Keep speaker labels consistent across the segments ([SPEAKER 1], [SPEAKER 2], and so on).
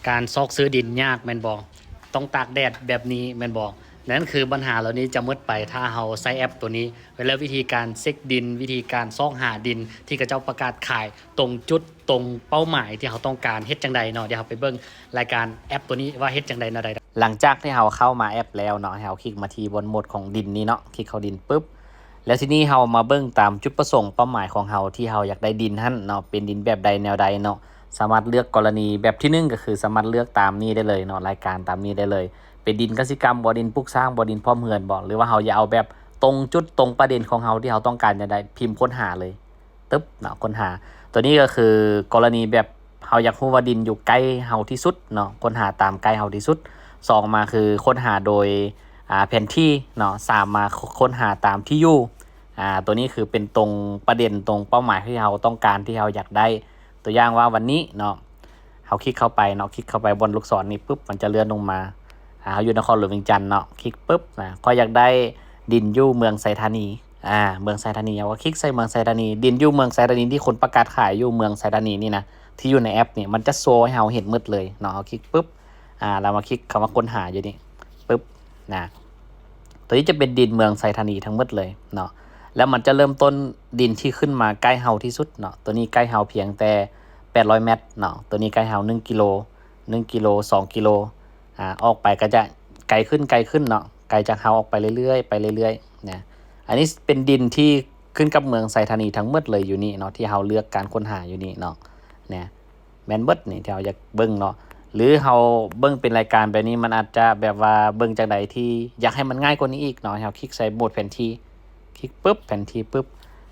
[SPEAKER 1] การซอกซื้อดินยากแม่นบ่ต้องตากแดดแบบนี้แม่นบ่นั่นคือปัญหาเหล่านี้จะหมดไปถ้าเฮาใช้แอปตัวนี้แล้ววิธีการเช็คดินวิธีการซอกหาดินที่เขาเจ้าประกาศขายตรงจุดตรงเป้าหมายที่เขาต้องการเฮ็ดจังใดเนาะเดี๋ยวเราไปเบิ่งรายการแอปตัวนี้ว่าเฮ็ดจังใดเนาะใดหลังจากที่เราเข้ามาแอปแล้วเนาะเราคลิกมาที่บนโหมดของดินนี้เนาะคลิกเข้าดินปุ๊บแล้วทีนี้เรามาเบิ่งตามจุดประสงค์เป้าหมายของเราที่เราอยากได้ดินหั่นเนาะเป็นดินแบบใดแนวใดเนาะสามารถเลือกกรณีแบบที่1ก็คือสามารถเลือกตามนี้ได้เลยเนาะรายการตามนี้ได้เลยเป็นดินกสิกรรมบ่ดินปลูกสร้างบ่ดินพร้อมเรือนบ่หรือว่าเราจะเอาแบบตรงจุดตรงประเด็นของเราที่เราต้องการจะได้พิมพ์ค้นหาเลยตึ๊บเนาะค้นหาตัวนี้ก็คือกรณีแบบเราอยากรู้ว่าดินอยู่ใกล้เราที่สุดเนาะค้นหาตามใกล้เราที่สุด2มาคือค้นหาโดยแผนที่เนาะ3มาค้นหาตามที่อยู่ตัวนี้คือเป็นตรงประเด็นตรงเป้าหมายที่เราต้องการที่เราอยากได้ตัวอย่างว่าวันนี้เนาะเราคลิกเข้าไปเนาะคลิกเข้าไปบนลูกศรนี่ปุ๊บมันจะเลื่อนลงมาเขาอยู่นครหลวงเวียงจันทน์เนาะคลิกปุ๊บก็อยากได้ดินอยู่เมืองไซธานีเมืองไซธานีเอาว่าคลิกใส่เมืองไซธานีดินอยู่เมืองไซธานีที่คนประกาศขายอยู่เมืองไซธานีนี่นะที่อยู่ในแอปนี่มันจะโชว์ให้เราเห็นหมดเลยเนาะเอาคลิกปุ๊บเรามาคลิกคำว่าค้นหาอยู่นี่ปุ๊บตัวนี้จะเป็นดินเมืองไซธานีทั้งหมดเลยเนาะแล้วมันจะเริ่มต้นดินที่ขึ้นมาใกล้เฮาที่สุดเนาะตัวนี้ใกล้เฮาเพียงแต่800 เมตรเนาะตัวนี้ใกล้เฮา1กิโล1กิโล2กิโลออกไปก็จะไกลขึ้นเนาะไกลจากเฮาออกไปเรื่อยๆนะอันนี้เป็นดินที่ขึ้นกับเมืองไซธานีทั้งหมดเลยอยู่นี่เนาะที่เฮาเลือกการค้นหาอยู่นี่เนาะเนี่ยแม่นเบิดนี่ที่เฮาอยากเบิ่งเนาะหรือเฮาเบิ่งเป็นรายการแบบนี้มันอาจจะแบบว่าเบิ่งจากใดที่อยากให้มันง่ายกว่านี้อีกเนาะเฮาคลิกใส่โหมดแผนที่คลิกปุ๊บแผนที่ปุ๊บ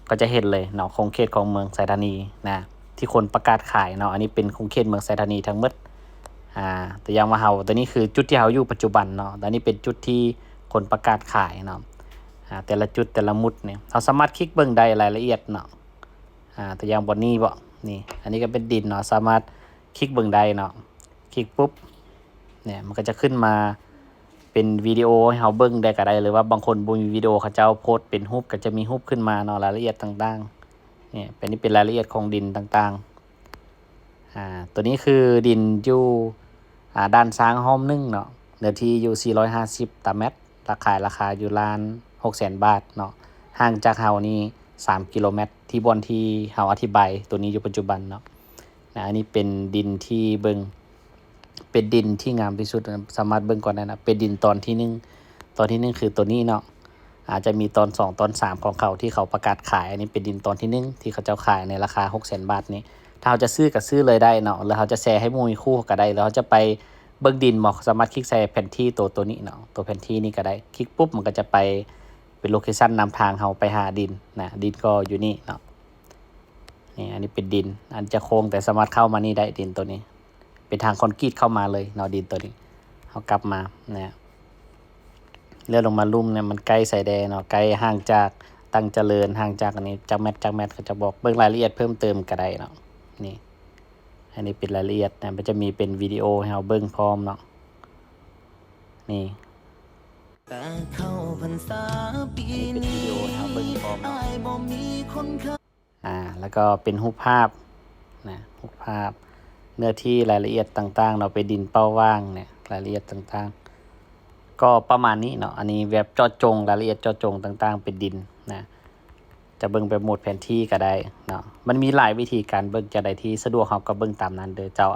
[SPEAKER 1] ก็จะเห็นเลยเนาะคงเขตของเมืองไซธานีนะที่คนประกาศขายเนาะอันนี้เป็นคงเขตเมืองไซธานีทั้งหมดแต่อย่างว่าเฮาตัวนี้คือจุดที่เฮาอยู่ปัจจุบันเนาะตอนนี้เป็นจุดที่คนประกาศขายเนาะแต่ละจุดแต่ละมุดเนี่ยเราสามารถคลิกเบิ่งได้รายละเอียดเนาะตัวอย่างบนนี้บ่นี่อันนี้ก็เป็นดินเนาะสามารถคลิกเบิ่งได้เนาะคลิกปุ๊บเนี่ยมันก็จะขึ้นมาเป็นวิดีโอให้เราเบิ่งได้ก็ได้หรือว่าบางคนบ่มีวิดีโอเขาเจ้าโพสต์เป็นรูปก็จะมีรูปขึ้นมาเนาะรายละเอียดต่างๆเนี่ยเป็นนี่เป็นรายละเอียดของดินต่างๆตัวนี้คือดินอยู่ด้านซ้ายห้อมนึงเนาะเนื้อที่อยู่450 ตารางเมตรราคาอยู่ล้าน600,000 บาทเนาะห่างจากเฮานี่3 กิโลเมตรที่บอนที่เฮาอธิบายตัวนี้อยู่ปัจจุบันเนาะอันนี้เป็นดินที่เบิ่งเป็นดินที่งามที่สุดสามารถเบิ่งก่อนได้นะเป็นดินตอนที่1คือตัวนี้เนาะอาจจะมีตอน2ตอน3ของเขาที่เขาประกาศขายอันนี้เป็นดินตอนที่1ที่เขาเจ้าขายในราคา600,000 บาทนี้ถ้าเราจะซื้อก็ซื้อเลยได้เนาะแล้วเขาจะแชร์ให้หมู่มีคู่ก็ได้แล้วเขาจะไปเบิ่งดินสามารถคลิกใส่แผนที่ตัวนี้เนาะตัวแผนที่นี่ก็ได้คลิกปุ๊บมันก็จะไปเป็นโลเคชั่นนำทางเราไปหาดินนะดินก็อยู่นี่เนาะนี่อันนี้เป็นดินอันจะโค้งแต่สามารถเข้ามานี่ได้ดินตัวนี้เป็นทางคอนกรีตเข้ามาเลยเนาะดินตัวนี้เอากลับมานะเลื่อนลงมาลุ่มเนี่ยมันใกล้สายแดงเนาะใกล้ห่างจากตั้งเจริญห่างจากอันนี้จากแมทเขาจะบอกเบิ่งรายละเอียดเพิ่มเติมก็ได้เนาะนี่อันนี้เป็นรายละเอียดนะมันจะมีเป็นวิดีโอให้เราเบิ่งพร้อมเนาะนี่เป็นวิดีโอให้เราเบิ่งพร้อมเนาะแล้วก็เป็นรูปภาพนะรูปภาพเนื้อที่รายละเอียดต่างๆเราไปดินเป้าว่างเนี่ยรายละเอียดต่างๆก็ประมาณนี้เนาะอันนี้แบบเจาะจงรายละเอียดเจาะจงต่างๆเป็นดินนะจะเบิ่งไปโหมดแผนที่ก็ได้เนาะมันมีหลายวิธีการเบิ่งจะได้ที่สะดวกเราก็เบิ่งตามนั้นเด้อเจ้า